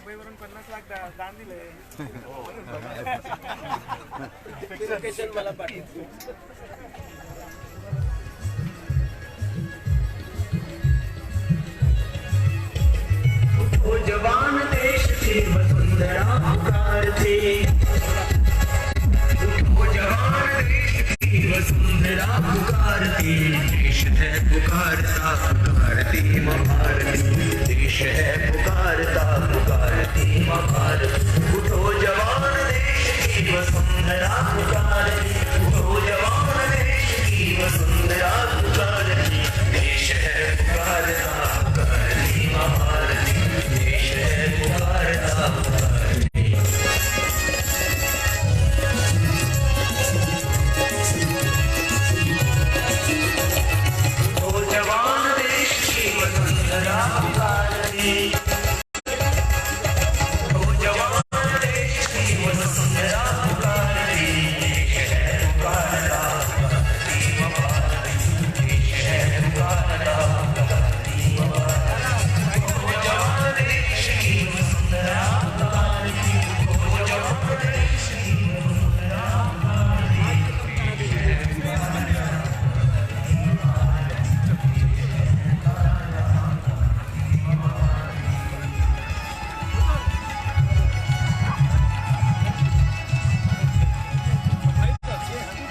मुंबईवरून 50 लाख दान दिले. लोकेशन मला पाठव. ओ जवान देश की वसुंधरा पुकारते, ओ जवान देश की वसुंधरा पुकारते, देश है पुकारता पुकारती माँ भारती, देश है पुकारता पुकारती माँ भारती. उठो जवान देश की वसुंधरा पुकारते, उठो जवान देश की वसुंधरा पुकारते, देश है पुकारता पुकारती माँ भारती, देश है पुकारता पुकारती. उठो जवान देश की वसुंधरा पुकारते, उठो जवान देश की वसुंधरा पुकारते, देश है पुकारता पुकारती माँ भारती, देश है पुकारता पुकारती माँ भारती. उठो जवान देश की वसुंधरा पुकारते,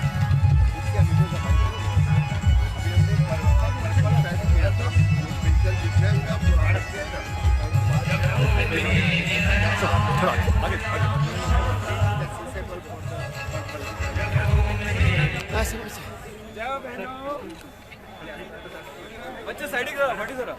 उठो जवान देश की वसुंधरा पुकारते, देश है पुकारता. जाओ बहनों. बच्चे साइड करा, पाठी जरा.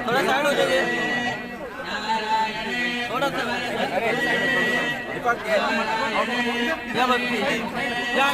थोड़ा साइड हो जाइए. थोड़ा सा या बच्ची या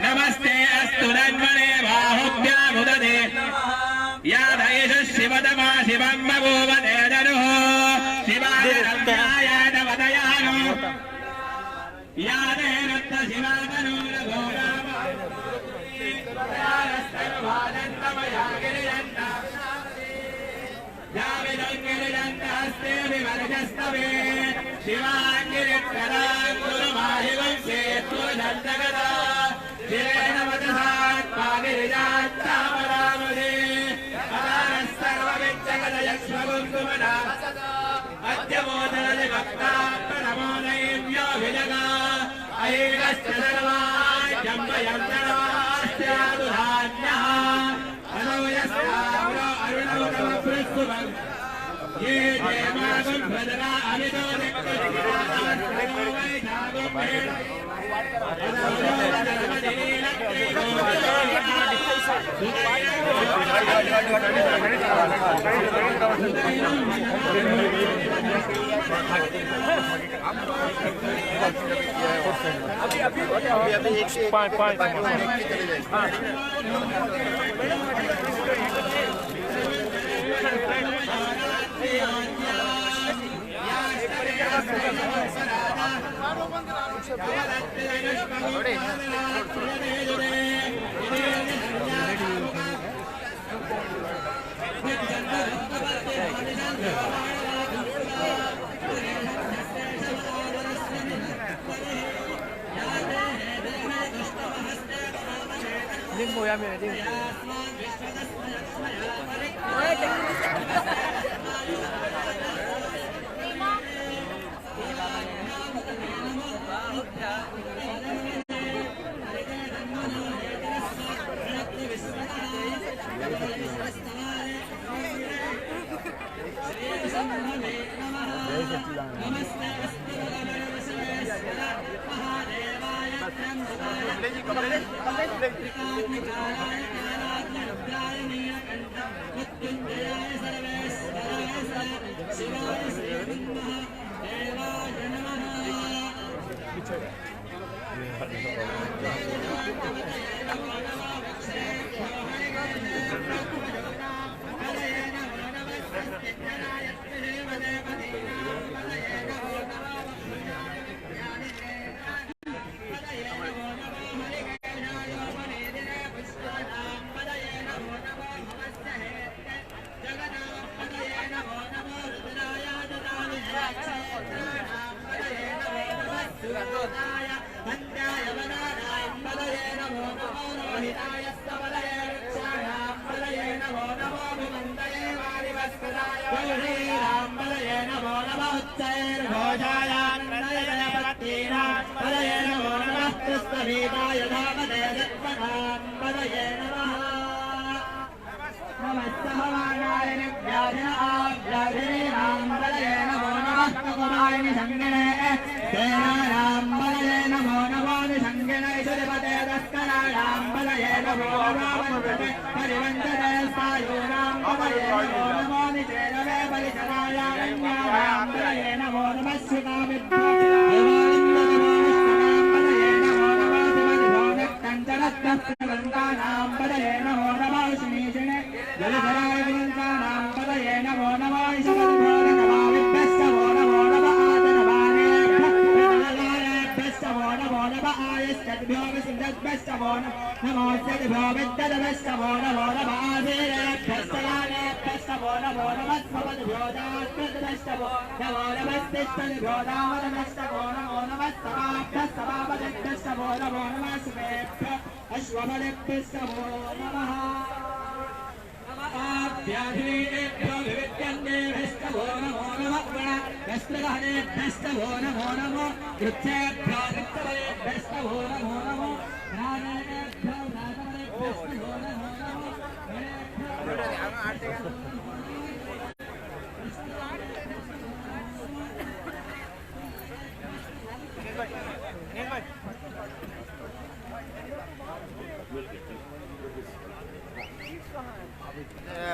नमस्ते अस्तु नन्मने बाहुभ्यामुदते यादयेष शिवतमा शिवं बभूवते दनुः शिवाय नवदयानो यादेनत्त शिवागिरित्रराङ्गुलमाहिवंशे तुलदन्तगदा ऐकश्च सर्वाजम्बयन्तरवास्यादुधान्यः अनोयस्यावरो अरुणवरमपृष्ठुभम् ये देवागुं भद्रा अमितो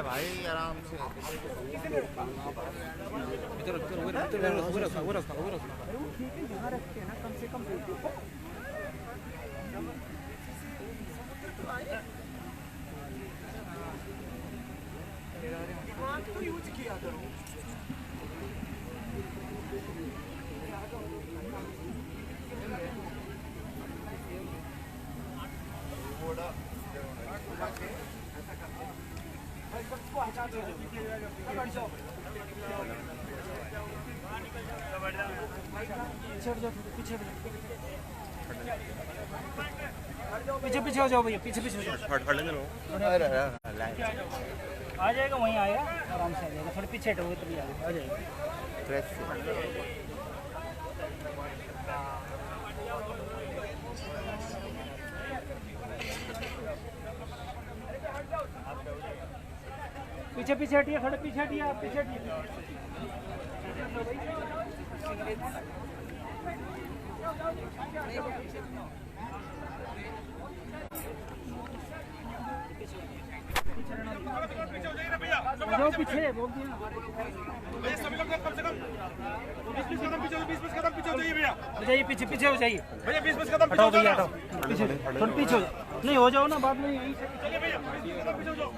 भाई आराम से तो यूज किया करो। पीछे पीछे हो जाओ भैया, पीछे पीछे हो जाओ। आ जाएगा, वहीं आएगा, आराम से आ जाएगा। थोड़ी पीछे हटोगे तो भी आ जाएगा। पीछे पीछे हटिए, थोड़े पीछे हटिए, आप पीछे हटिए। जाओ पीछे, बोल दिया भैया सभी लोग कम से कम 20 कदम पीछे, 20 कदम पीछे हो जाइए भैया। हो जाइए, पीछे पीछे हो जाइए। भैया 20 कदम पीछे हटाओ भैया, हटाओ पीछे, थोड़ा पीछे हो जाओ। नहीं हो जाओ ना, बाद में यहीं से चलिए भैया 20 कदम पीछे हो जाओ।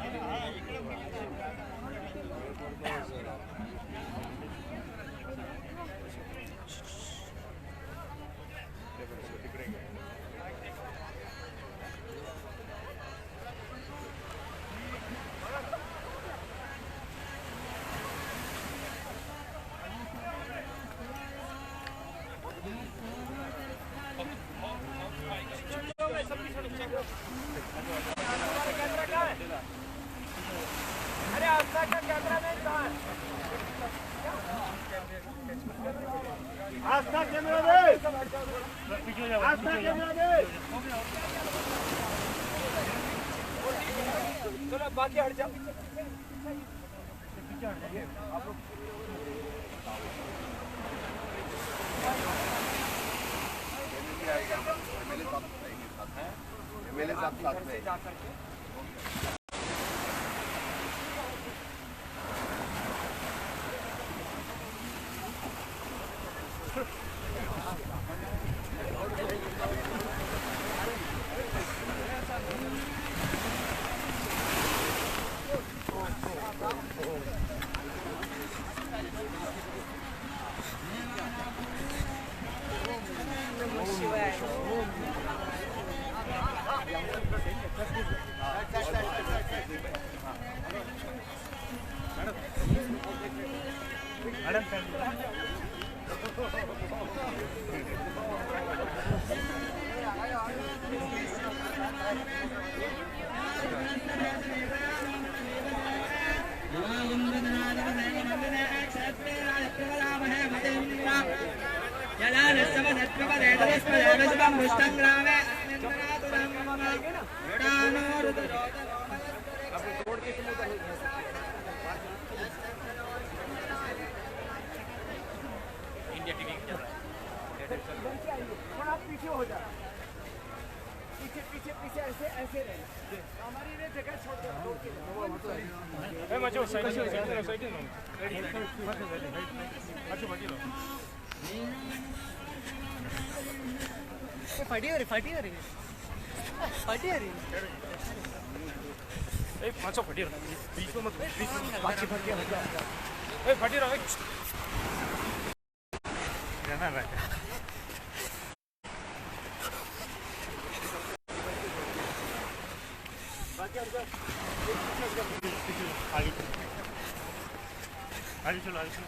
अरे आपका कैमरा मैन कहाँ है? आस्था कैमरा दे, आस्था कैमरा दे। चलो बाकी हट जाओ। मेरे साथ साथ में थोड़ा पीछे हो जाए, पीछे पीछे पीछे ऐसे ऐसे रहना। हमारी ये जगह छोड़ दो। फटी हो रही फटी हो रही फटी हो रही पाँच सौ फटी रहा बीच में मत बाकी फट गया फटी रहा आगे चलो आगे चलो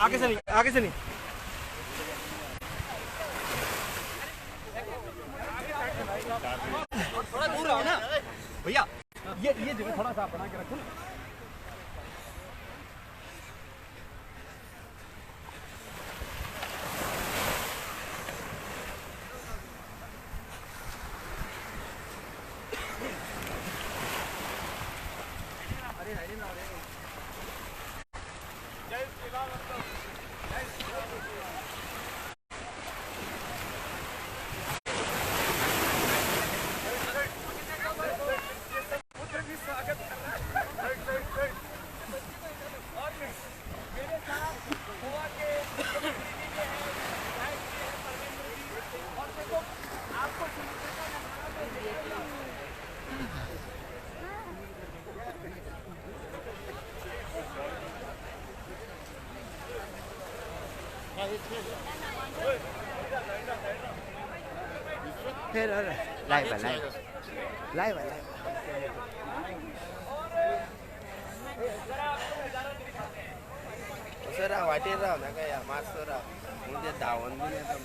आगे से नहीं, आगे से नहीं। थोड़ा दूर रहो ना भैया, ये जगह थोड़ा सा बना के रखो ना। thế đó rồi lại và lại lại và lại सरा वाटेर राव ना काय मास्तर राव म्हणजे धावून बी येतो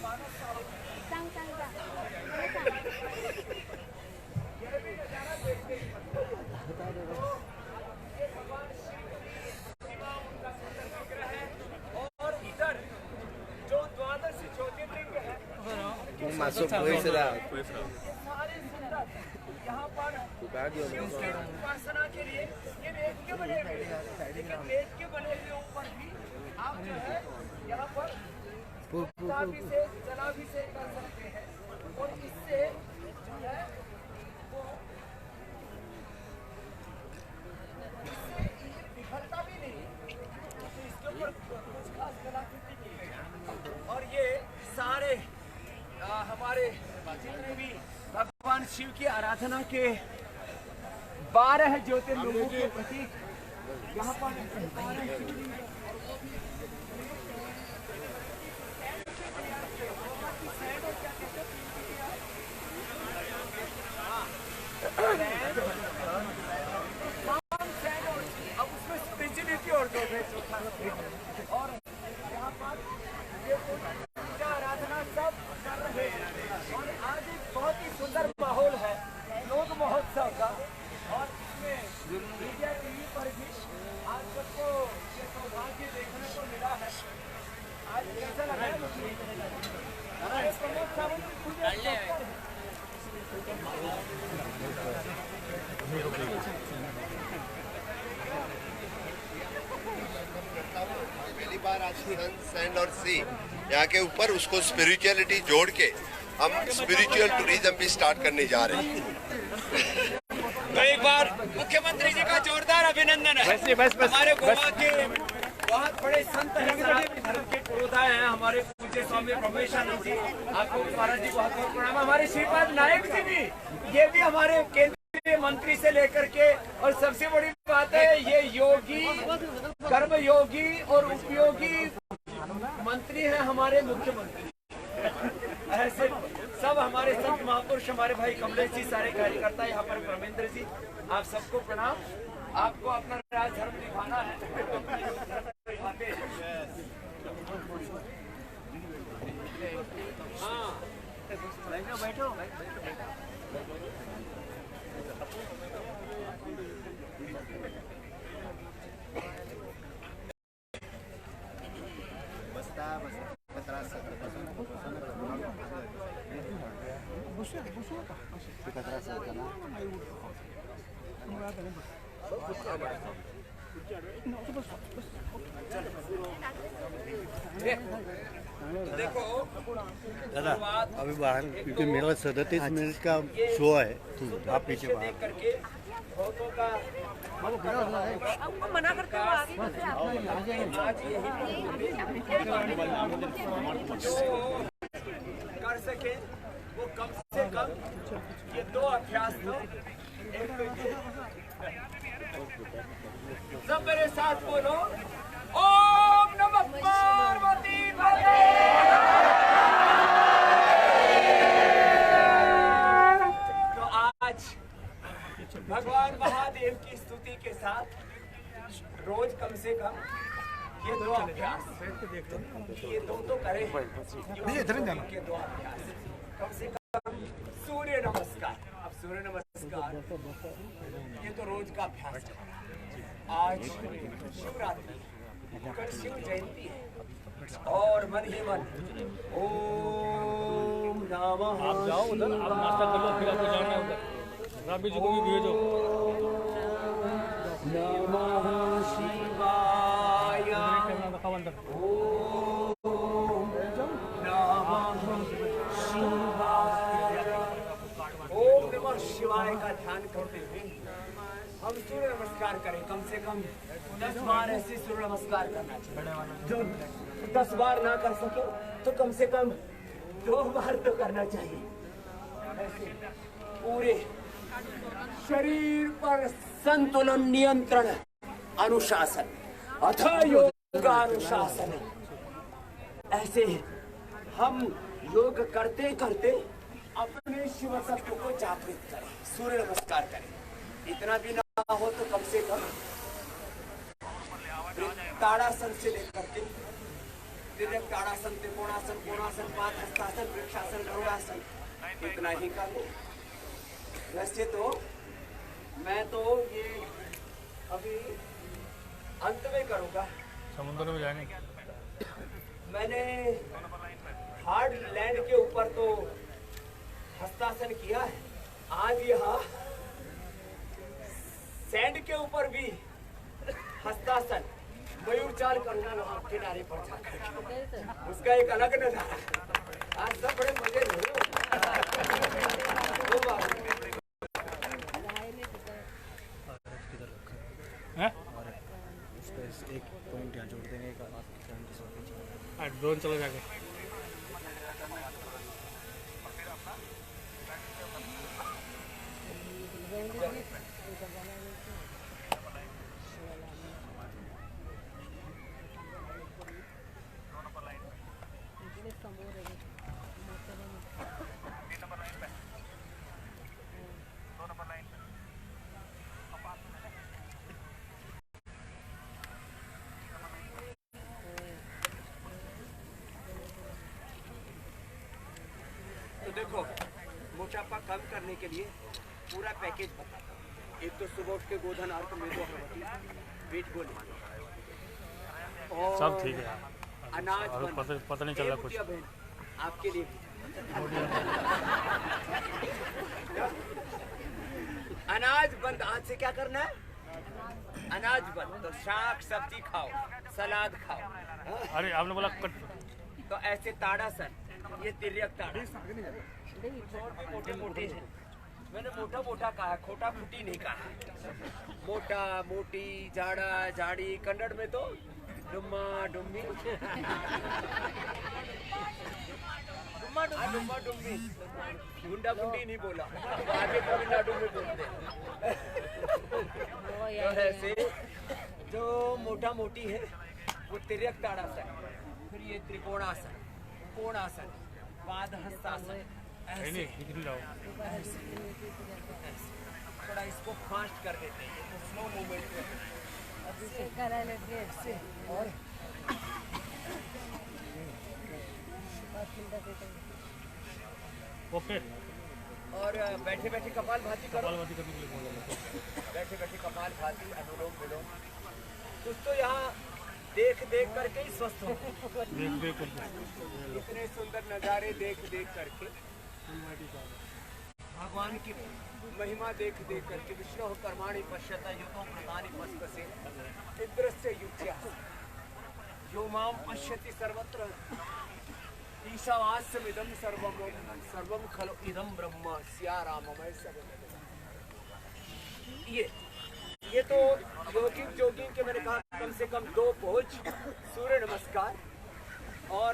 और इधर जो द्वादश ज्योतिर्लिंग है मासो पोइस राव सारे सुंदर यहाँ पर उसके उपासना के लिए ये रेत के बने हुए हैं। लेकिन रेत के बने हुए ऊपर भी आप जो है यहाँ पर जलाभिषेक कर सकते हैं और इससे जो है वो इससे बिखरता भी नहीं, तो इसके ऊपर कुछ खास कलाकृति की गई है। और ये सारे हमारे जितने भी भगवान शिव की आराधना के 12 ज्योतिर्लिंगों के प्रतीक यहाँ पर 12 शिवलिंग अब उसमें स्पेशलिटी और जो है और यहाँ पर ये पूजा आराधना सब कर रहे हैं और आज एक बहुत ही सुंदर माहौल है योग महोत्सव का। और इसमें मीडिया टीवी पर भी आज सबको ये सौभाग्य देखने को मिला है। आज कैसा लगा है हमारे प्रमोद सावंत पूजा पहली बार आज सन सैंड और सी यहाँ के ऊपर उसको स्पिरिचुअलिटी जोड़ के हम स्पिरिचुअल टूरिज्म भी स्टार्ट करने जा रहे हैं। तो एक बार मुख्यमंत्री जी का जोरदार अभिनंदन है। हमारे गोवा के बहुत बड़े संत हैं, सनातन धर्म के पुरोधा हैं हमारे पूज्य स्वामी ब्रह्मेशानंद जी। आपको महाराज जी बहुत बहुत प्रणाम। हमारे श्रीपाद नायक जी भी, ये भी हमारे केंद्रीय मंत्री से लेकर के, और सबसे बड़ी बात है ये योगी, कर्म योगी और उपयोगी मंत्री हैं हमारे मुख्यमंत्री। ऐसे सब हमारे संत महापुरुष, हमारे भाई कमलेश जी, सारे कार्यकर्ता यहाँ पर, परमेंद्र जी, आप सबको प्रणाम। आपको अपना राज धर्म निभाना है। हाँ बैठो बैठो देखो दादा अभी बाहर क्योंकि मेरा 37 मिनट का शो है तो आप पीछे देख करके फोटो का आपको मना करते हो आगे कैसे आप कर सके वो कम से कम ये 2 अभ्यास तो सब मेरे साथ बोलो, ओम नमः पार्वती पते। तो आज भगवान महादेव की स्तुति के साथ रोज कम से कम ये 2 अभ्यास, ये 2 तो करें, ये 2 अभ्यास कम से कम। सूर्य नमस्कार, अब सूर्य नमस्कार ये तो रोज का अभ्यास है। आज शिवरात्रि, कल शिव जयंती है और मन ही मन ओम नमः। आप जाओ उधर, आप नाश्ता कर लो, फिर आपको जाना है उधर। राबी जी को भी भेजो। नमः शिवाय, ओम नमः शिवाय, ओम नमः शिवाय का ध्यान करते हुए हम सूर्य नमस्कार करें। कम से कम 10 बार ऐसे सूर्य नमस्कार करना चाहिए। जो 10 बार ना कर सके तो कम से कम 2 बार तो करना चाहिए। ऐसे पूरे शरीर पर संतुलन, नियंत्रण, अनुशासन, अथ योगानुशासन। ऐसे हम योग करते करते अपने शिव तत्व को जागृत करें, सूर्य नमस्कार करें। इतना भी ना हो तो कम से कम ताड़ासन से लेकर के तिर्यक ताड़ासन, त्रिकोणासन, कोणासन, पाद हस्तासन, वृक्षासन, गरुड़ासन, इतना ही कर लो। वैसे तो मैं तो ये अभी अंत में करूँगा। समुद्र में जाने मैंने हार्ड लैंड के ऊपर तो हस्तासन किया है, आज यहाँ सैंड के ऊपर भी हस्तासन मयूर चाल करूंगा वहाँ किनारे पर जाकर, उसका एक अलग नजारा। आज सब बड़े मजे ले रहे हो। एक पॉइंट यहाँ जोड़ देंगे, ड्रोन चला जाके। तो देखो, मोटापा कम करने के लिए पूरा पैकेज बताता हूँ। एक तो सुबह उठ के गोधन अर्क मेदो हरवती वेट गोली और सब ठीक है, अनाज और पता नहीं चल रहा कुछ। बहन आपके लिए अनाज बंद। आज से क्या करना है? अनाज बंद। तो शाक सब्जी खाओ, सलाद खाओ। अरे आपने बोला कट। तो ऐसे ताड़ासन, ये तिर्यक ताड़ासन मोटे मोटे हैं। मैंने मोटा मोटा कहा, खोटा फूटी नहीं कहा। मोटा मोटी, जाड़ा जाड़ी, कन्नड़ में तो डुम्मा डुम्मी, डुम्मा डुम्मी, गुंडा गुंडी नहीं बोला, आगे तमिलनाडु में बोलते हैं। तो ऐसे जो मोटा मोटी है वो तिर्यक ताड़ासन, फिर ये त्रिकोणासन, कोणासन, पाद हस्तासन, ऐसे थोड़ा इसको फास्ट कर देते हैं, स्लो मूवमेंट में और ओके। और बैठे बैठे कपाल भाती करो। करने के लिए बोल रहा था। बैठे बैठे कपाल भाती, अनुलोम विलोम। कुछ तो यहाँ देख देख करके ही स्वस्थ हो। इतने सुंदर नज़ारे देख देख करके, भगवान की महिमा देख देख करके, विष्णु कर्माणि पश्यता युतो प्रधानि पस्कसे इंद्रस्य युज्या यो माम पश्यति सर्वत्र ईशावास्यमिदं सर्वं खलु इदं ब्रह्म स्या राममय सब। ये तो जोगिंग के मैंने कहा कम से कम 2 पोज, सूर्य नमस्कार, और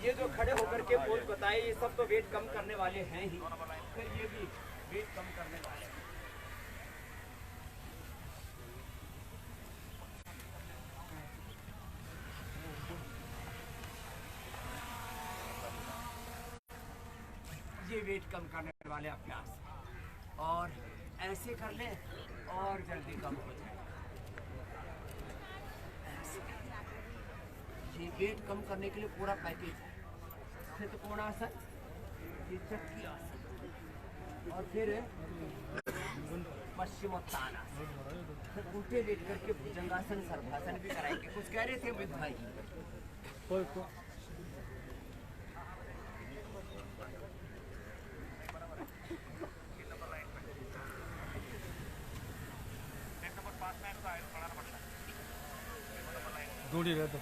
ये जो खड़े होकर के पोज बताए, ये सब तो वेट कम करने वाले हैं ही, फिर ये भी वेट कम करने वाले हैं। ये वेट कम करने वाले अभ्यास, और ऐसे कर ले और जल्दी कम हो जाए। ये वेट कम करने के लिए पूरा पैकेज है। फिर तो कोणासन, ये चक्की आसन, और फिर पश्चिमोत्तानासन, फिर उल्टे लेट करके भुजंगासन, सर्वासन भी कराएंगे। कुछ कह रहे थे विद भाई? दूर ही रहते।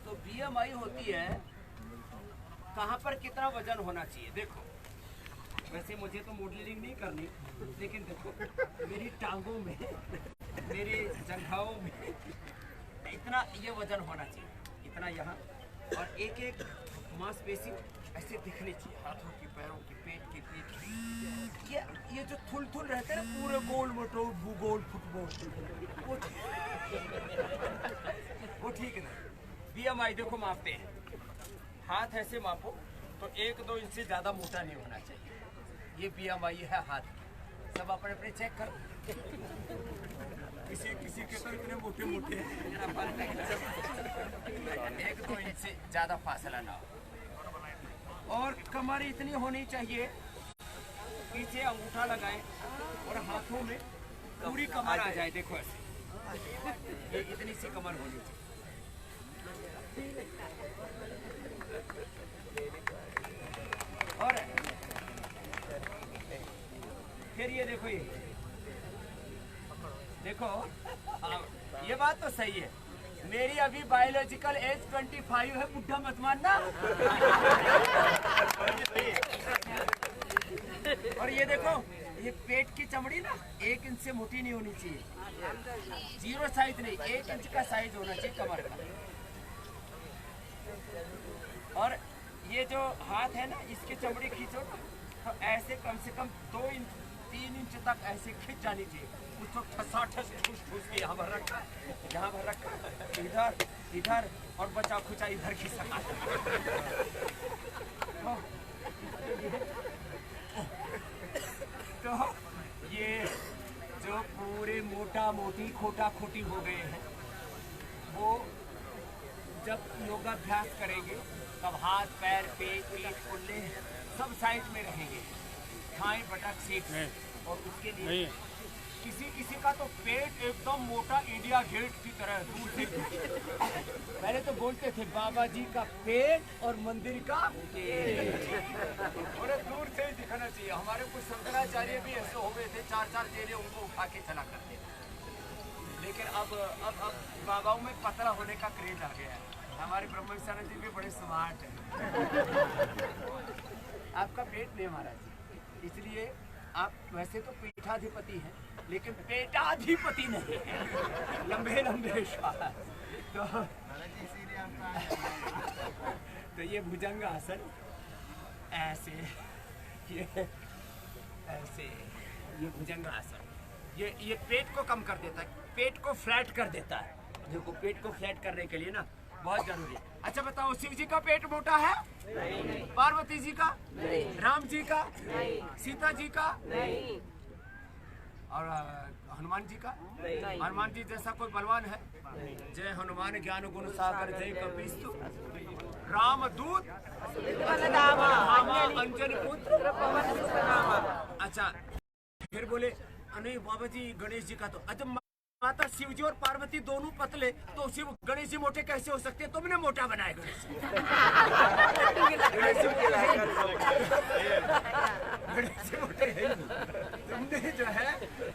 तो BMI होती है कहाँ पर कितना वजन होना चाहिए। देखो, वैसे मुझे तो मॉडलिंग नहीं करनी, लेकिन देखो मेरी टांगों में, मेरी जंघाओं में इतना ये वजन होना चाहिए, इतना यहाँ, और एक एक मांसपेशी ऐसे दिखनी चाहिए, हाथों की, पैरों की, पेट की, पीठ की। ये जो थुल थुल रहते हैं पूरे गोल मटोल भूगोल फुटबॉल, वो ठीक नहीं। BMI देखो मापते हैं, हाथ ऐसे मापो तो 1-2 इंच से ज्यादा मोटा नहीं होना चाहिए। ये BMI है हाथ, सब अपने अपने चेक करो। किसी के तो इतने मोटे मोटे हैं, 1-2 इंच से ज्यादा फासला ना हो। और कमर इतनी होनी चाहिए, पीछे अंगूठा लगाएं और हाथों में पूरी कमर आ जाए। देखो ऐसे, ये इतनी सी कमर होनी चाहिए। और फिर ये देखो, ये बात तो सही है, मेरी अभी बायोलॉजिकल एज 25 है, बुढ़ा मत मानना। और ये देखो, ये पेट की चमड़ी ना 1 इंच से मोटी नहीं होनी चाहिए, 0 साइज नहीं, 1 इंच का साइज होना चाहिए कमर का। और ये जो हाथ है ना, इसकी चमड़ी खींचो ना तो ऐसे कम से कम 2-3 इंच तक ऐसे खींच जानी चाहिए। कुछ तो ठस ठूस के यहाँ भर रखा, इधर और बचा खुचा इधर खींचा। तो ये जो पूरे मोटा मोटी खोटा खोटी हो गए हैं, वो जब योगाभ्यास करेंगे तब हाथ पैर पेट पीठ कुल्ले सब साइज में रहेंगे, थाई बटक सीट। और उसके लिए किसी का तो पेट एकदम मोटा इंडिया गेट की तरह दूर से पहले तो बोलते थे बाबा जी का पेट और मंदिर का और दूर से ही दिखाना चाहिए। हमारे कुछ शंकराचार्य भी ऐसे हो गए थे, 4-4 जेले उनको उठा के चला करते। लेकिन अब बाबाओं में पतला होने का क्रेज आ गया है। हमारे ब्रह्मेश्वर जी भी बड़े स्मार्ट हैं। आपका पेट नहीं महाराज जी, इसलिए आप वैसे तो पीठाधिपति हैं लेकिन पेटाधिपति नहीं है। लंबे श्वास। तो ये भुजंग आसन ऐसे, ये भुजंग आसन ये पेट को कम कर देता है, पेट को फ्लैट कर देता है। देखो, पेट को फ्लैट करने के लिए ना बहुत जरूरी है। अच्छा बताओ, शिव जी का पेट मोटा है? नहीं। पार्वती जी का? नहीं। राम जी का? नहीं। सीता जी का? नहीं। और हनुमान जी का? नहीं। हनुमान जी जैसा कोई बलवान है? नहीं। जय हनुमान ज्ञान गुण सागर जय कपीस्तु राम दूत अंजन पुत्र। अच्छा, फिर बोले नहीं बाबा जी गणेश जी का तो, अच्छा माता शिव जी और पार्वती दोनों पतले तो शिव गणेश जी मोटे कैसे हो सकते हैं? तुमने मोटा बनाया गणेश जी। गणेश जी मोटे हैं। तुमने जो है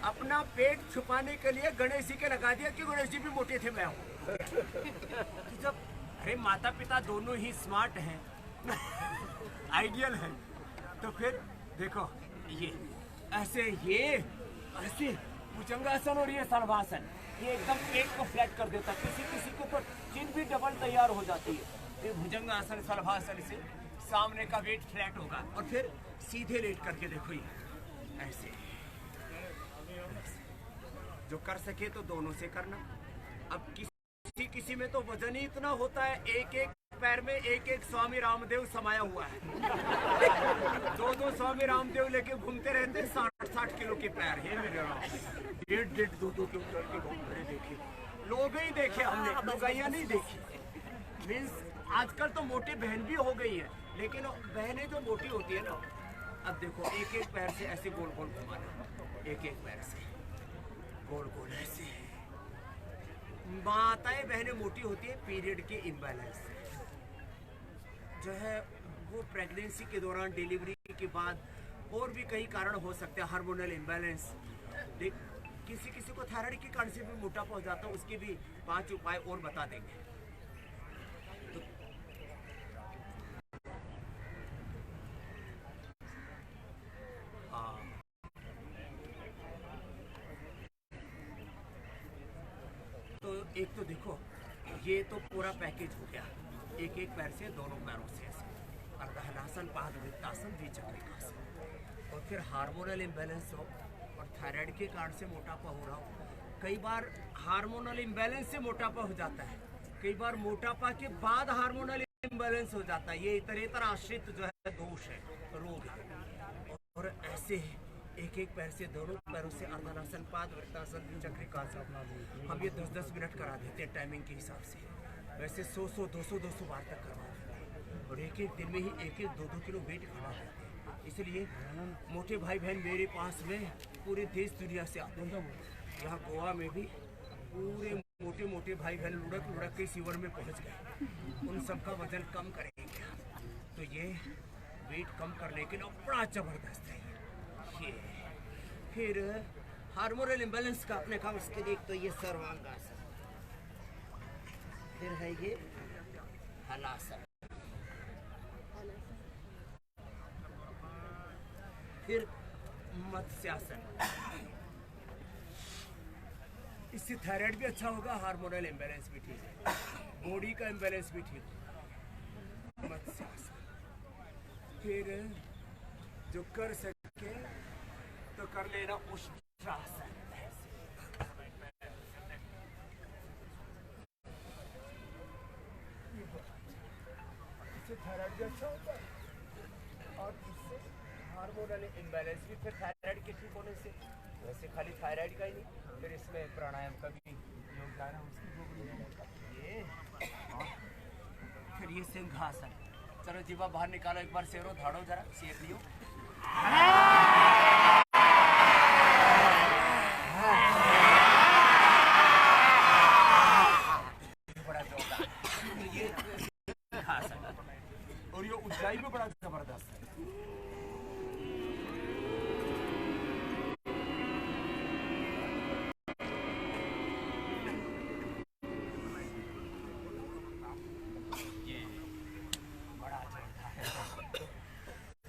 अपना पेट छुपाने के लिए गणेश जी के लगा दिया कि गणेश जी भी मोटे थे, मैं हूँ। तो जब अरे माता पिता दोनों ही स्मार्ट हैं, आइडियल हैं, तो फिर देखो ये ऐसे भुजंगासन और ये सर्वासन, ये एकदम पेट को फ्लैट कर देता है। किसी को तो चिन भी डबल तैयार हो जाती है। फिर भुजंगासन सर्वासन से सामने का वेट फ्लैट होगा और फिर सीधे लेट करके देखो, ये ऐसे जो कर सके तो दोनों से करना। अब किसी में तो वजन ही इतना होता है, एक पैर में एक स्वामी रामदेव समाया हुआ है। 2 स्वामी रामदेव लेके घूमते रहते, 60 किलो के पैर है मेरे राम। 1.5-2 किलोमीटर के घूमते देखे, लोग ही देखे हमने, लुगाइयां नहीं देखी। मीन्स आजकल तो मोटी बहन भी हो गई है, लेकिन बहनें जो मोटी होती है ना, अब देखो एक पैर से ऐसे गोल गोल घुमाना, एक पैर से गोल गोल ऐसे। माताएं बहनें मोटी होती है पीरियड के इम्बैलेंस से, जो है वो प्रेगनेंसी के दौरान, डिलीवरी के बाद, और भी कई कारण हो सकते हैं, हार्मोनल इम्बैलेंस। किसी को थायराइड के कारण से भी मोटापा हो जाता है, उसके भी 5 उपाय और बता देंगे। तो एक तो देखो, ये तो पूरा पैकेज हो गया, एक पैर से, दोनों पैरों से ऐसे, अर्धहलासन, पादवृत्तासन, द्विचक्रिकासन। और फिर हार्मोनल इम्बैलेंस हो और थायराइड के कारण से मोटापा हो रहा हो। कई बार हार्मोनल इम्बैलेंस से मोटापा हो जाता है, कई बार मोटापा के बाद हार्मोनल इम्बैलेंस हो जाता है। ये इतरेतर आश्रित जो है दोष है, रोग है। और ऐसे एक एक पैर से, दोनों पैरों से अर्धनासन, पाद वृत्तासन, चक्रिकासन हम ये 10-10 मिनट करा देते हैं टाइमिंग के हिसाब से। वैसे 100-100, 200-200 बार तक करवा देते हैं और एक एक दिन में ही 1-1, 2-2 किलो वेट घटा देते हैं। इसलिए मोटे भाई बहन मेरे पास में पूरे देश दुनिया से आते हैं। यहाँ गोवा में भी पूरे मोटे मोटे भाई बहन लुढ़क लुढ़क के शिविर में पहुँच गए। उन सबका वजन कम करेंगे। तो ये वेट कम करने के लिए बड़ा जबरदस्त है ये। फिर हार्मोनल इम्बैलेंस का अपने काम, इसके लिए तो ये सर्वांगासन, फिर है ये हलासन, फिर मत्स्यासन। इससे थायराइड भी अच्छा होगा, हार्मोनल इम्बैलेंस भी ठीक है, बॉडी का इम्बैलेंस भी ठीक होगा। मत्स्यासन। फिर जो कर सके तो कर लेना उष्ट्रासन। इससे थायराइड भी अच्छा होता है और इससे हार्मोनल इम्बैलेंस भी फिर थायराइड के ठीक होने से। वैसे खाली थायराइड का ही नहीं, फिर इसमें प्राणायाम का भी योगदान है। ये फिर ये सिंहासन। चलो जीवा बाहर निकालो, एक बार शेरो धाड़ो, जरा शेर लियो। बड़ा जोरदार। ये सिंहासन और ये ऊंचाई भी बड़ा जबरदस्त है।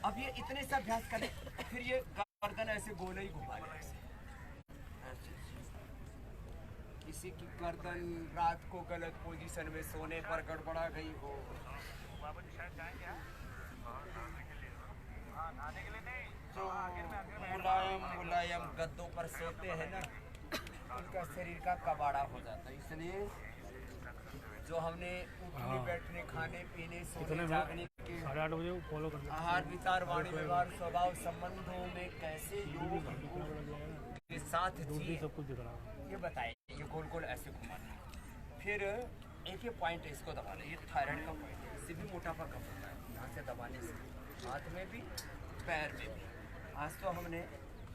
अब ये इतने से अभ्यास करें, फिर ये गर्दन ऐसे गोले ही घुमा ले ऐसे। किसी की गर्दन रात को गलत पोजीशन में सोने पर गड़बड़ा गई हो, जो मुलायम मुलायम गद्दों पर सोते हैं ना, उनका शरीर का कबाड़ा हो जाता है। इसलिए जो हमने उठने बैठने, खाने पीने, सोने जागने के, 8:30 बजे फॉलो कर आहार विचार वाणी व्यवहार स्वभाव संबंधों में कैसे योग के साथ जिए, सब कुछ दिख रहा है। ये बताए। ये गोल गोल ऐसे घुमाना। फिर एक ही पॉइंट है, इसको दबाना। ये थायराइड का पॉइंट है, इससे भी मोटापा कम होता है यहाँ से दबाने से, हाथ में भी पैर में भी। आज तो हमने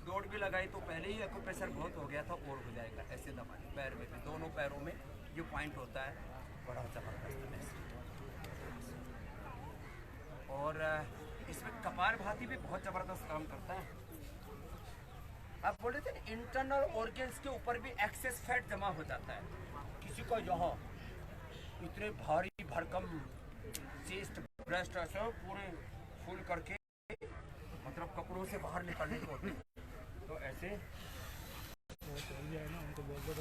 दौड़ भी लगाई तो पहले ही एक्यूप्रेशर बहुत हो गया था, और हो जाएगा ऐसे दबाने पैर में भी, दोनों पैरों में ये पॉइंट होता है। बड़ा जबरदस्त। और इसमें कपालभाति भी बहुत जबरदस्त काम करता है। आप बोल रहे थे इंटरनल ऑर्गन्स के ऊपर भी एक्सेस फैट जमा हो जाता है। किसी को यहाँ इतने भारी भरकम चेस्ट ब्रेस्ट ऐसे पूरे फुल करके, मतलब कपड़ों से बाहर निकलने को होते, तो ऐसे उनको बोल दो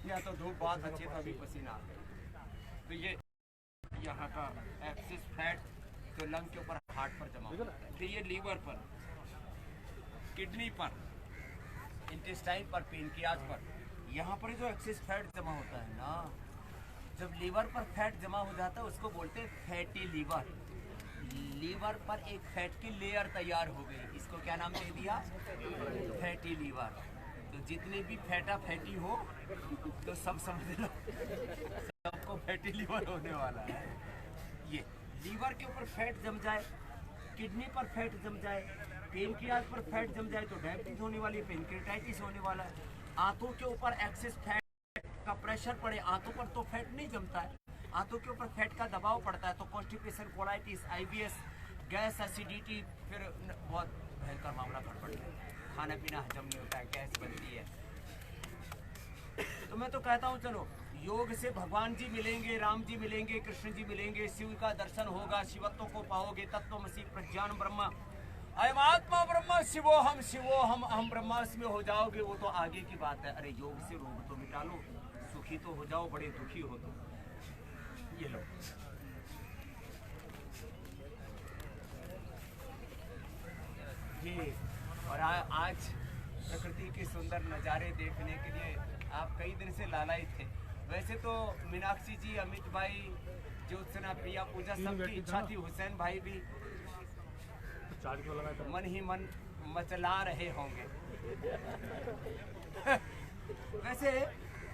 या तो धूप बहुत अच्छी था, अभी पसीना आ गया। तो ये यहाँ का एक्सेस फैट जो लंग के ऊपर, हार्ट पर जमा होता है। फिर ये लीवर पर, किडनी पर, इंटेस्टाइन पर, पेनक्रियाज पर, यहाँ पर जो एक्सेस फैट जमा होता है ना, जब लीवर पर फैट जमा हो जाता है उसको बोलते हैं फैटी लीवर। लीवर पर एक फैट की लेयर तैयार हो गई, इसको क्या नाम दे दिया? Fatty liver. तो जितने भी फैटा फैटी हो तो सब समझ लो सबको फैटी लीवर होने वाला है। ये लीवर के ऊपर फैट जम जाए, किडनी पर फैट जम जाए, पेनक्रियाज पर फैट जम जाए तो डायबिटीज होने वाली है, पेनक्रियाटाइटिस होने वाला है। आंतों के ऊपर एक्सेस फैट का प्रेशर पड़े, आंतों पर तो फैट नहीं जमता है, आंतों के ऊपर फैट का दबाव पड़ता है तो constipation, colitis, IBS, gas acidity, फिर बहुत भयंकर मामला गड़बड़ है, खाना पीना हजम नहीं होता है, गैस बनती है। तो मैं तो कहता हूँ चलो योग से भगवान जी मिलेंगे, राम जी मिलेंगे, कृष्ण जी मिलेंगे, शिव का दर्शन होगा, शिवत्व को पाओगे, तत्वमसि प्रज्ञान ब्रह्म, अयम आत्मा ब्रह्म शिवोहम अहम ब्रह्मास्मि हो जाओगे, वो तो आगे की बात है। अरे योग से रोग तो मिटा लो, सुखी तो हो जाओ, बड़े दुखी हो तो ये लो। ये और आज प्रकृति के सुंदर नज़ारे देखने के लिए आप कई दिन से लालायित थे। वैसे तो मीनाक्षी जी, अमित भाई, ज्योत्सना, प्रिया, पूजा, सबकी इच्छा थी। हुसैन भाई भी मन ही मन मचला रहे होंगे। वैसे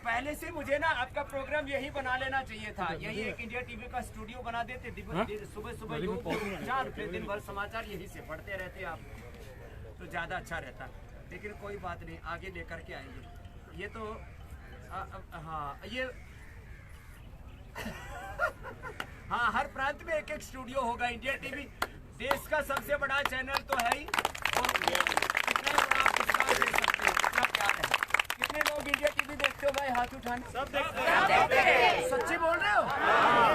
पहले से मुझे ना आपका प्रोग्राम यही बना लेना चाहिए था। यही एक इंडिया टीवी का स्टूडियो बना देते, सुबह सुबह योग उपचार, फिर दिन भर समाचार यही से पढ़ते रहते आप, तो ज्यादा अच्छा रहता। लेकिन कोई बात नहीं, आगे लेकर के आएंगे। ये तो हाँ, ये हाँ, हर प्रांत में एक एक स्टूडियो होगा। इंडिया टीवी देश का सबसे बड़ा चैनल तो है ही, और कितने बड़ा पुरस्कार दे सकते हो, इतना प्यार है। कितने लोग इंडिया टीवी देखते हो भाई? हाथ उठाने। सब देखते हैं। सच्ची बोल रहे हो?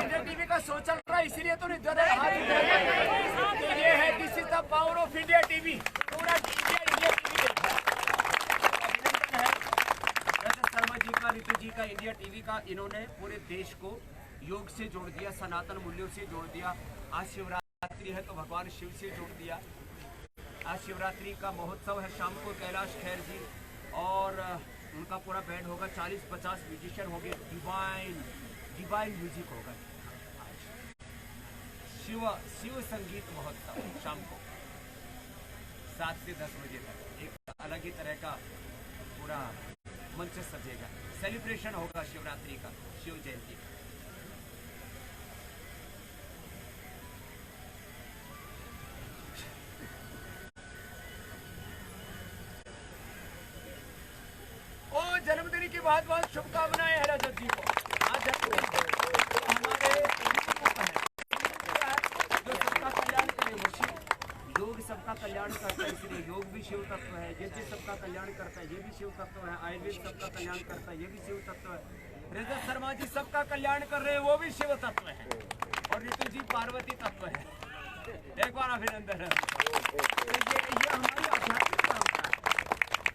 इंडिया टीवी का शो चल रहा है, इसीलिए तो नहीं ज्यादा हाथ उठाए। तो ये है, this is the power of India TV. पूरा इंडिया टीवी देखता है। अभिनंदन है वैसे शर्मा जी का, ऋतु जी का, इंडिया टीवी का। इन्होंने पूरे देश को योग से जोड़ दिया, सनातन मूल्यों से जोड़ दिया। आज शिवरात्रि है तो भगवान शिव से जोड़ दिया। आज शिवरात्रि का महोत्सव है। शाम को कैलाश खेर जी और उनका पूरा बैंड होगा, 40-50 म्यूजिशियन होंगे। डिवाइन म्यूजिक होगा। शिव संगीत महोत्सव शाम को 7 से 10 बजे तक एक अलग ही तरह का पूरा मंच सजेगा। सेलिब्रेशन होगा शिवरात्रि का, शिव जयंती का। जन्मदिन की बहुत बहुत शुभकामनाएं हैं रजत जी को। आज जन्मदिन हमारे जो सबका कल्याण करे वो शिव। योग सबका कल्याण करता है, इसलिए योग भी शिव तत्व है। यज्ञ सबका कल्याण करता है, ये भी शिव तत्व है। आयुर्वेद सबका कल्याण करता है, ये भी शिव तत्व है। रजत शर्मा जी सबका कल्याण कर रहे हैं, वो भी शिव तत्व है। और ऋतु जी पार्वती तत्व है। एक बार अभिनंदन है। तो ये हमारी आध्यात्मिक परंपरा है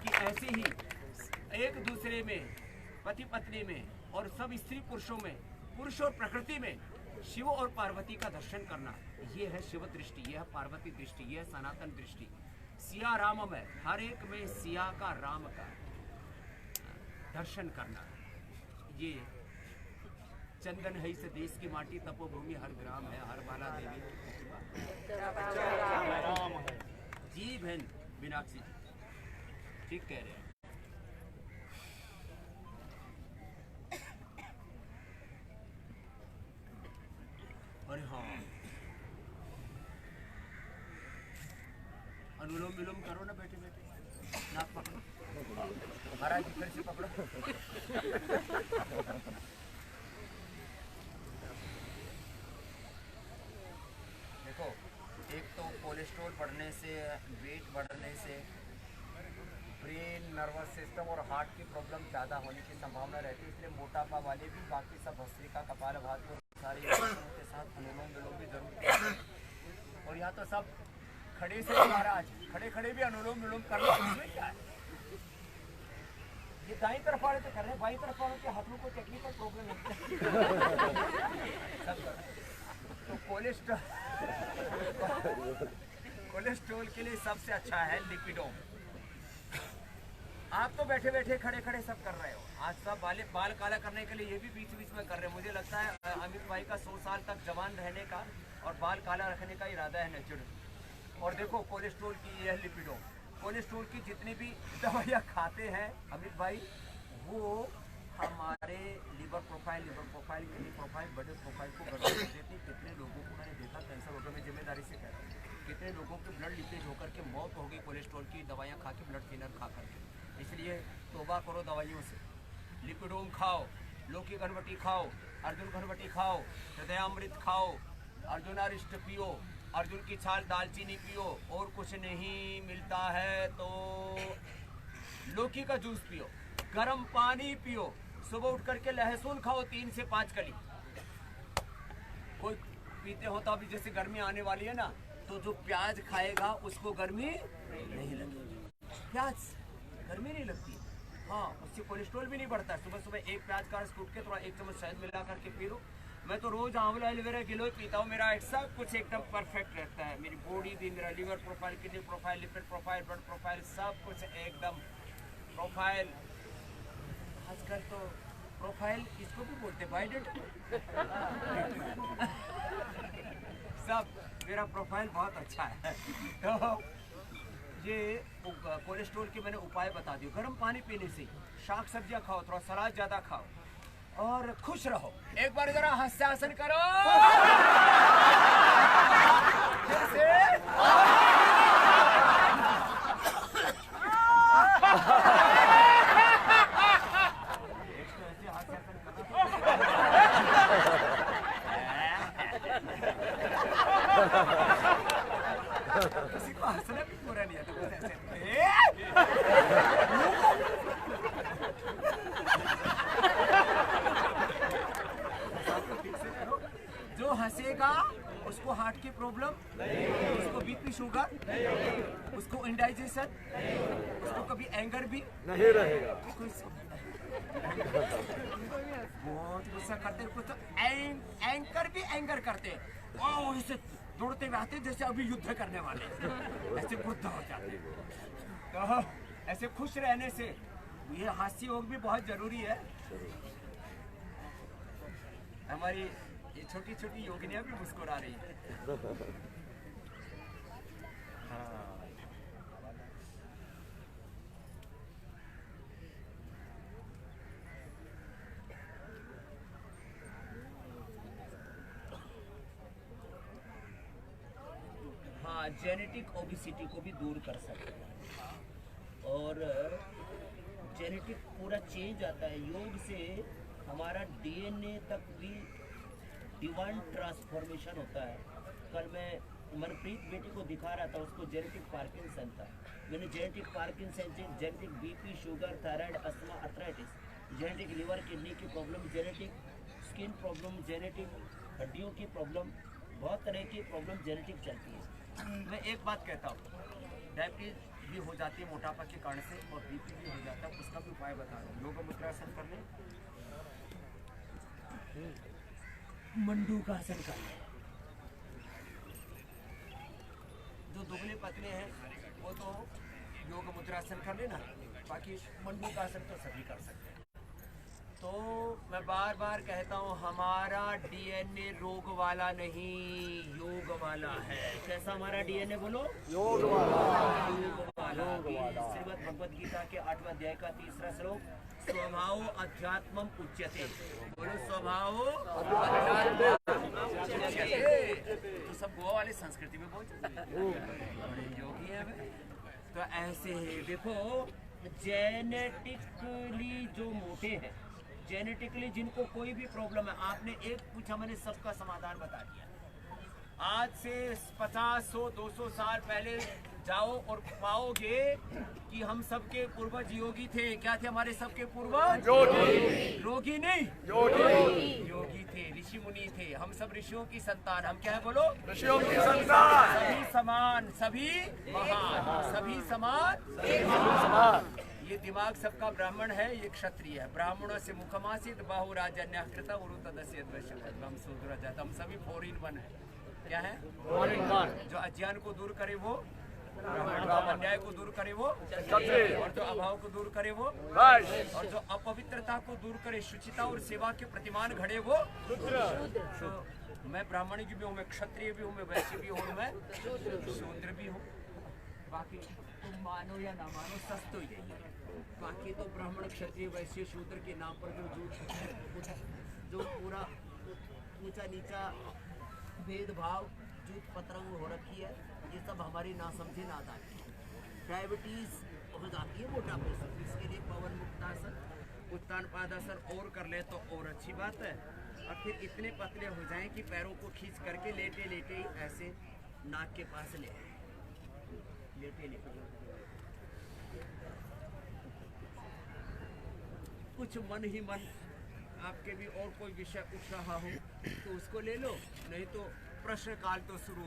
कि ऐसे ही एक दूसरे में, पति पत्नी में और सब स्त्री पुरुषों में, पुरुष और प्रकृति में शिव और पार्वती का दर्शन करना, ये है शिव दृष्टि, ये है पार्वती दृष्टि, ये है सनातन दृष्टि। सिया राम में, हर एक में सिया का, राम का दर्शन करना। ये चंदन है इस देश की माटी, तपोभूमि हर ग्राम है, हर बाला देवी जी। बहन मीनाक्षी ठीक कह रहे हैं। अरे हाँ, अनुलोम विलोम करो ना बैठे बैठे। नाक पकड़ो, महाराज जी फिर से पकड़ो। देखो, एक तो कोलेस्ट्रॉल बढ़ने से, वेट बढ़ने से ब्रेन, नर्वस सिस्टम और हार्ट की प्रॉब्लम ज़्यादा होने की संभावना रहती है। इसलिए मोटापा वाले भी, बाकी सब भस्त्रिका, कपालभाति और सारी के साथ अनुलोम विलोम भी जरूर। और यहाँ तो सब खड़े से महाराज, खड़े खड़े भी अनुलोम विलोम करना, इसमें क्या है? ये दाईं तरफ वाले तो कर रहे हैं, बाईं तरफ वालों के हाथों को टेक्निकल प्रॉब्लम होती है। तो कोलेस्ट्रॉल के लिए सबसे अच्छा है लिपिडोम। आप तो बैठे बैठे खड़े खड़े सब कर रहे हो। आज सब बाल काला करने के लिए ये भी बीच बीच में कर रहे हैं। मुझे लगता है अमित भाई का 100 साल तक जवान रहने का और बाल काला रखने का इरादा है नेचुरल। और देखो कोलेस्ट्रॉल की ये है लिपिडोम। कोलेस्ट्रॉल की जितनी भी दवाइयाँ खाते हैं अमित भाई, वो हमारे लिवर प्रोफाइल किडनी प्रोफाइल, बड़े प्रोफाइल को गड़बड़ कर देती। कितने लोगों को मैंने देखा, कैंसर होगा, मैं जिम्मेदारी से कह रहा हूँ, कितने लोगों के ब्लड लीकेज होकर के मौत हो गई कोलेस्ट्रॉल की दवाइयाँ खा के, ब्लड थिनर खा करके। इसलिए तौबा करो दवाइयों से। लिपिडोम खाओ, लौकी घनवटी खाओ, अर्जुन घनवटी खाओ, हृदयामृत खाओ, अर्जुनारिष्ट पियो, अर्जुन की छाल दालचीनी पियो, और कुछ नहीं मिलता है तो लौकी का जूस पियो, गर्म पानी पियो, सुबह उठ करके लहसुन खाओ 3 से 5 कली। कोई पीते हो तो अभी जैसे गर्मी आने वाली है ना, तो जो प्याज खाएगा उसको गर्मी नहीं लगेगी। प्याज गर्मी नहीं लगती, हाँ, उससे कोलेस्ट्रॉल भी नहीं बढ़ता है। सुबह सुबह एक प्याज का रस कूट के थोड़ा 1 चम्मच शहद मिला करके पी लो, मैं तो रोज आंवला एलोवेरा गिलोय पीता हूँ, मेरा सब कुछ एकदम परफेक्ट रहता है। मेरी बॉडी भी, मेरा liver profile, kidney profile, lipid profile, blood profile, सब कुछ एकदम प्रोफाइल। आजकल तो प्रोफाइल इसको भी बोलते बायोडेटा सब मेरा प्रोफाइल बहुत अच्छा है। तो ये कोलेस्ट्रॉल के मैंने उपाय बता दिए। गर्म पानी पीने से, शाक सब्जियां खाओ, थोड़ा सलाद ज्यादा खाओ और खुश रहो। एक बार जरा हास्यासन करो। किसी को हंसना भी पूरा नहीं आता, बस ऐसे जो हंसेगा उसको हार्ट की प्रॉब्लम, उसको बीपी शुगर, उसको इंडाइजेशन, उसको कभी एंगर भी नहीं रहेगा। बहुत गुस्सा करते कुछ तो एंकर भी एंगर करते और ऐसे दौड़ते हुए आते जैसे अभी युद्ध करने वाले, ऐसे क्रुद्ध हो जाते। तो ऐसे खुश रहने से ये हास्य योग भी बहुत जरूरी है। हमारी ये छोटी छोटी योगिनियां भी मुस्कुरा रही है। हाँ, जेनेटिक ओबेसिटी को भी दूर कर सकते हैं और जेनेटिक पूरा चेंज आता है। योग से हमारा डीएनए तक भी डिवाइन ट्रांसफॉर्मेशन होता है। कल मैं मनप्रीत बेटी को दिखा रहा था, उसको जेनेटिक पार्किंसन था। मैंने genetic Parkinson, genetic BP, sugar, thyroid, asthma, arthritis, genetic liver kidney की problem, genetic skin problem, genetic हड्डियों की प्रॉब्लम, बहुत तरह की प्रॉब्लम जेनेटिक चलती है। मैं एक बात कहता हूँ, डायबिटीज भी हो जाती है मोटापा के कारण से और बीपी भी हो जाता है, उसका भी उपाय बता रहा हूँ। योग मुद्रासन कर लें, मंडू का आसन कर लें। जो दुबले पतले हैं वो तो योग मुद्रासन कर लेना, बाकी मंडू का आसन तो सभी कर सकते हैं। तो मैं बार बार कहता हूँ, हमारा डीएनए रोग वाला नहीं, योग वाला है। कैसा हमारा डीएनए बोलो? योग वाला। श्रीमद् भगवद गीता के 8वें अध्याय का 3रा श्लोक, स्वभाव अध्यात्मम उच्यते। बोलो, स्वभाव तो सब गोवा वाले संस्कृति में बोलते योगी है। तो ऐसे ही देखो, जेनेटिकली जो मोटे हैं, जेनेटिकली जिनको कोई भी प्रॉब्लम है, आपने एक पूछा, मैंने सबका समाधान बता दिया। आज से 50, 100, 200 साल पहले जाओ और पाओगे कि हम सबके पूर्वज योगी थे। क्या थे हमारे सबके पूर्वज? योगी। रोगी नहीं, योगी थे, ऋषि मुनि थे। हम सब ऋषियों की संतान। हम क्या है बोलो? ऋषियों की संतान। सभी समान, सभी महान, सभी समान, ये दिमाग सबका ब्राह्मण है, ये क्षत्रिय है। ब्राह्मणों से मुखमासित बाहु राजन्य कृता उरु तदस्य हम शूद्र जात। हम सभी 4 in 1 है। क्या है? 4 in 1। जो अज्ञान को दूर करे वो ब्राह्मण, अन्याय को दूर करे वो क्षत्रिय, और जो अभाव को दूर करे वो वैश्य, और जो अपवित्रता को दूर करे, शुचिता और सेवा के प्रतिमान घड़े वो शूद्र। तो मैं ब्राह्मण भी हूँ, मैं क्षत्रिय भी हूँ, मैं वैश्य भी हूँ, मैं शूद्र भी हूँ। बाकी तुम मानो या ना मानो, सच तो यही है। बाकी तो ब्राह्मण, क्षत्रिय, वैश्य, शूद्र के नाम पर जो पूरा ऊंचा नीचा भेदभाव, जूत पतरंग हो रखी है, ये सब हमारी नासमझी नादानी है। डायबिटीज हो जाती है मोटापे से, इसके लिए पवन मुक्तासन, उत्तान पादासन और कर ले तो और अच्छी बात है। और फिर इतने पतले हो जाएं कि पैरों को खींच करके लेटे लेटे ही ऐसे नाक के पास ले लेटे लेटे कुछ मन ही मन आपके भी और कोई विषय उठ रहा हो तो उसको ले लो, नहीं तो प्रश्न काल तो शुरू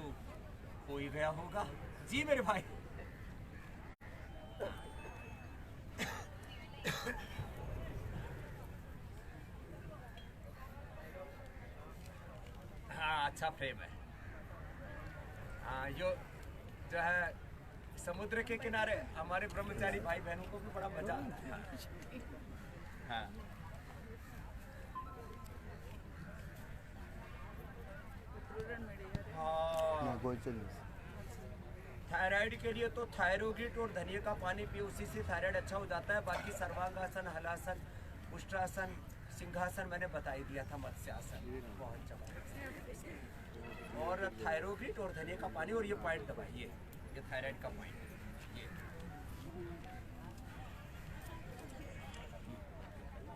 हो ही गया होगा। जी मेरे भाई। अच्छा फ्रेम है। जो है समुद्र के किनारे हमारे ब्रह्मचारी भाई बहनों को भी बड़ा मजा आता है। हाँ थायराइड के लिए तो थायरोगिट और धनिया का पानी पिए, उसी से थायराइड अच्छा हो जाता है। बाकी सर्वांगासन, हलासन, उष्ट्रासन, सिंहासन मैंने बता ही दिया था, मत्स्यासन बहुत जबरदस्त। और थायरोगिट और धनिया का पानी, और ये पॉइंट दबाइए, ये थायराइड का पॉइंट ये।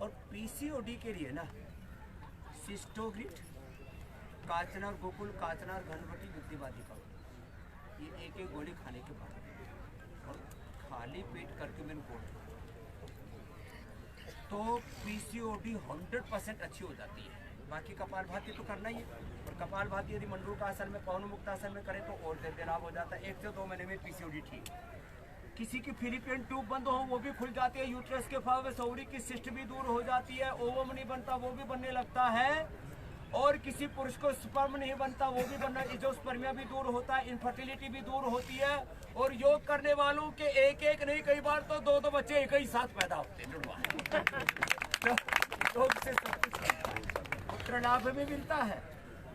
और पीसीओडी के लिए ना सिस्टोग्रिट, काचनार गोकुल, काचनार घनवटी, बुद्धिवादी का, ये एक एक गोली खाने के बाद और खाली पेट करके मैंने बोल, तो पीसीओडी 100% अच्छी हो जाती है। बाकी कपालभाति तो करना ही है, और कपालभाति यदि मंडूक आसन में, पवन मुक्त आसन में करें तो और जल्दी लाभ हो जाता है। 1 से 2 महीने में पीसीओडी ठीक। किसी की फिलिपियन ट्यूब बंद हो वो भी खुल जाती है, यूट्रस के फाव में सौरी की सिस्ट भी दूर हो जाती है, ओवम नहीं बनता वो भी बनने लगता है, और किसी पुरुष को स्पर्म नहीं बनता वो भी बनना, इजोस्पर्मिया भी दूर होता है, इनफर्टिलिटी भी दूर होती है। और योग करने वालों के एक एक नहीं, कई बार तो 2 बच्चे एक ही साथ पैदा होते हैं। योग से सब कुछ पुत्र लाभ भी मिलता है,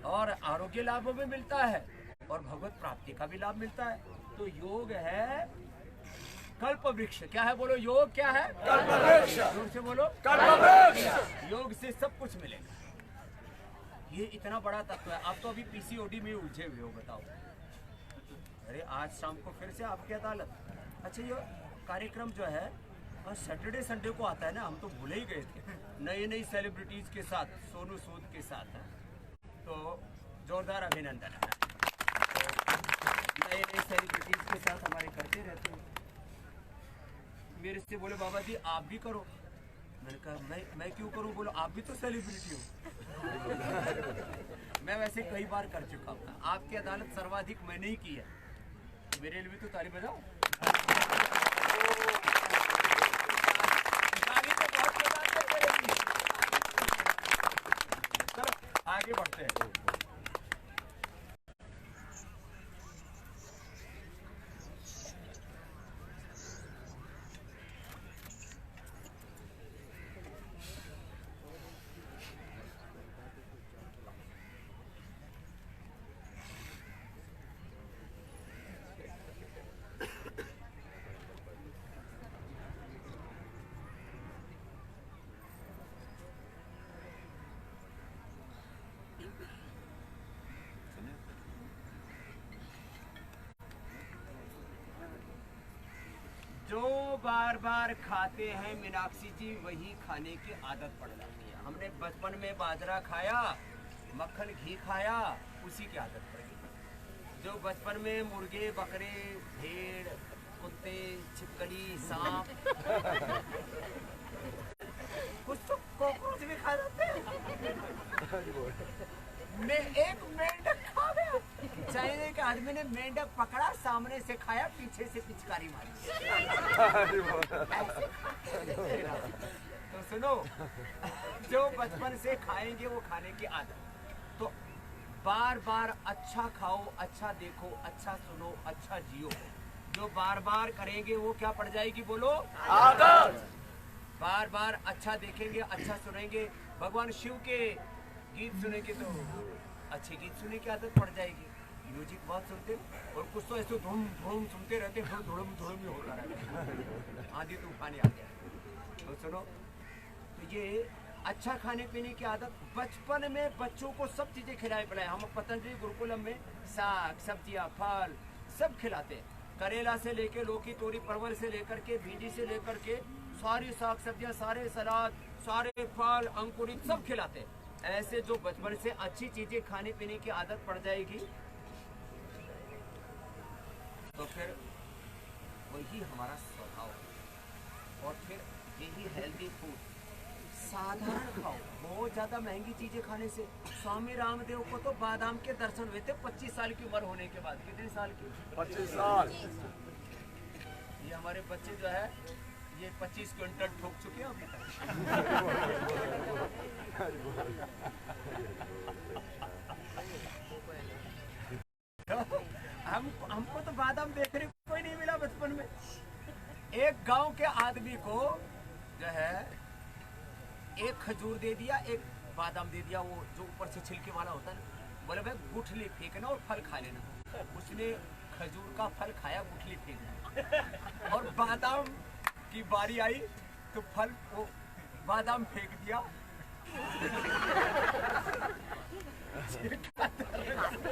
और आरोग्य लाभ भी मिलता है, और भगवत प्राप्ति का भी लाभ मिलता है। तो योग है कल्प वृक्ष। क्या है बोलो? योग क्या है? कल्प वृक्ष। जोर से बोलो, कल्प वृक्ष। योग से सब कुछ मिलेगा। ये इतना बड़ा तत्व है। आप तो अभी पीसीओडी में उलझे हुए हो, बताओ। अरे आज शाम को फिर से आपकी अदालत। अच्छा, ये कार्यक्रम जो है और सैटरडे संडे को आता है ना, हम तो भूले ही गए थे। नई नई सेलिब्रिटीज के साथ, सोनू सूद के साथ है, तो जोरदार अभिनंदन है। तो नए नए सेलिब्रिटीज के साथ हमारे करते रहते हैं। मेरे से बोले बाबा जी आप भी करो। मैंने कहा मैं क्यों करूं? बोलो आप भी तो सेलिब्रिटी हो। मैं वैसे कई बार कर चुका हूँ। आपकी अदालत सर्वाधिक मैंने ही की है, मेरे लिए भी तो ताली बजाओ। चलो आगे बढ़ते हैं। जो बार बार खाते हैं मीनाक्षी जी, वही खाने की आदत पड़ जाती है। हमने बचपन में बाजरा खाया, मक्खन घी खाया, उसी की आदत पड़ गई। जो बचपन में मुर्गे, बकरे, भेड़, कुत्ते, छिपकली, सांप, कुछ तो कॉकरोच भी खा जाते हैं। मैं एक मेंढक खा गया। चाइना के आदमी ने मेंढक पकड़ा, सामने से खाया, पीछे से पिचकारी मारी। तो सुनो, जो बचपन से खाएंगे वो खाने की आदत। तो बार बार अच्छा खाओ, अच्छा देखो, अच्छा सुनो, अच्छा जियो। जो बार बार करेंगे वो क्या पड़ जाएगी? बोलो आदत। बार बार अच्छा देखेंगे, अच्छा सुनेंगे, भगवान शिव के गीत सुनेंगे तो अच्छे गीत सुनने की आदत पड़ जाएगी। म्यूजिक बहुत सुनते हैं, और कुछ तो ऐसे धूम धूम सुनते रहते हैं, धुड़म धुड़म ही होता रहता है। आंधी तूफान आ गया। तो सुनो, तो ये अच्छा खाने पीने की आदत बचपन में बच्चों को सब चीजें खिलाए पिलाए। हम पतंजलि गुरुकुलम में साग, सब्जियां, फल सब खिलाते हैं। करेला से लेके लौकी, तोरी, परवल से लेकर के भिंडी से लेकर के सारी साग सब्जियां, सारे सलाद, सारे फल, अंकुरित सब खिलाते हैं। ऐसे जो बचपन से अच्छी चीजें खाने पीने की आदत पड़ जाएगी तो फिर वही हमारा स्वभाव है। और फिर यही हेल्दी फूड साधारण खाओ, बहुत ज्यादा महंगी चीजें खाने से। स्वामी रामदेव को तो बादाम के दर्शन हुए थे 25 साल की उम्र होने के बाद। कितने साल की? 25 साल। ये हमारे बच्चे जो है ये 25 क्विंटल ठोक चुके हैं अभी तक। हमको तो बादाम देखने को कोई नहीं मिला बचपन में। एक गांव के आदमी को जो है एक खजूर दे दिया, एक बादाम दे दिया, वो जो ऊपर से छिलके वाला होता है। बोले भाई गुठली फेंकना और फल खा लेना। उसने खजूर का फल खाया, गुठली फेंकना, और बादाम की बारी आई तो फल वो बादाम फेंक दिया।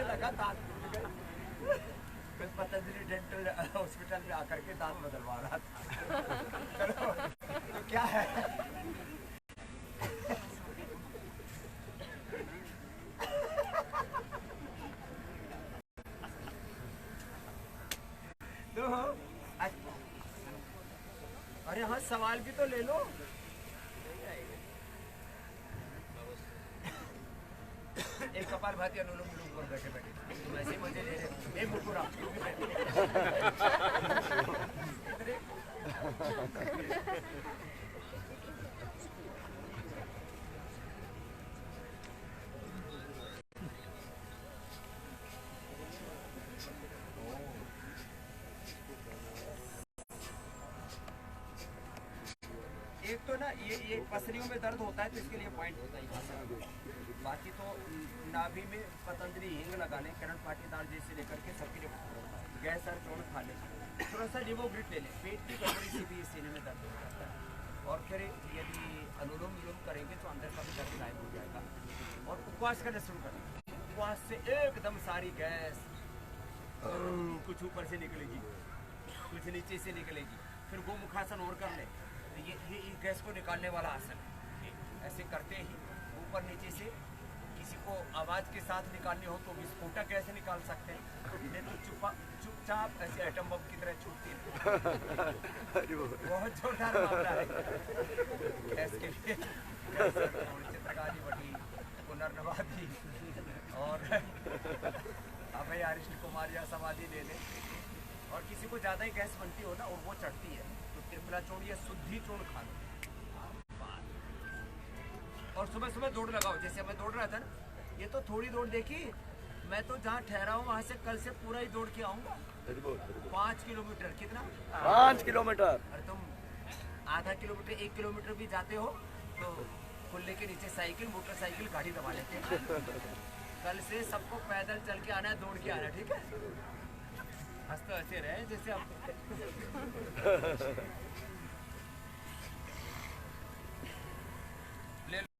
लगा दांत टूट गए। मैं पतंजलि डेंटल हॉस्पिटल में आकर के दांत बदलवा रहा था। चलो तो क्या है, तो अरे हाँ सवाल भी तो ले लो। एक कपाल भाती अनुलोम विलोम कर बैठे बैठे तुम ऐसे ही मजे ले रहे हो। एक मुकुरा एक तो ना ये पसलियों में दर्द होता है तो इसके लिए पॉइंट होता है। बाकी तो नाभि में पतंजलि हींग लगा लें, करण पाटीदार जैसे लेकर के सबके लिए गैस और चौड़ खा लें, थोड़ा सा लिवोग्रिट ले लें, पेट की गड़बड़ी से भी सीने में दर्द हो जाता है। और फिर यदि अनुलोम विलोम करेंगे तो अंदर का भी दर्द गायब हो जाएगा। और उपवास करना शुरू करें। उपवास से एकदम सारी गैस कुछ ऊपर से निकलेगी, कुछ नीचे से निकलेगी। फिर गोमुखासन और कर लें। ये गैस को निकालने वाला आसन है। ऐसे करते ही ऊपर नीचे से किसी को आवाज के साथ निकालनी हो तो विस्फोटक ऐसे निकाल सकते हैं, नहीं तो चुपचाप ऐसे एटम बम की तरह छूटती है। बहुत जोरदार मामला है गैस के लिए। चित्रकारी बटी, पुनर्नवादी और अभय अरिष्ट कुमार या समाधि ले लें। और किसी को ज्यादा ही गैस बनती हो ना और वो चढ़ती है तो त्रिफला चूर्ण या शुद्धि चूर्ण खा लो। और सुबह सुबह दौड़ लगाओ। जैसे मैं दौड़ रहा था ना, ये तो थोड़ी दौड़ देखी, मैं तो जहाँ ठहरा हूँ वहाँ से कल से पूरा ही दौड़ के आऊँगा। 5 किलोमीटर। कितना? 5 किलोमीटर। अरे तुम आधा किलोमीटर 1 किलोमीटर भी जाते हो तो खुले के नीचे साइकिल मोटरसाइकिल गाड़ी दबा लेते हैं। कल से सबको पैदल चल के आना है, दौड़ के आना है, ठीक है? हंसते हंसे रहे जैसे अब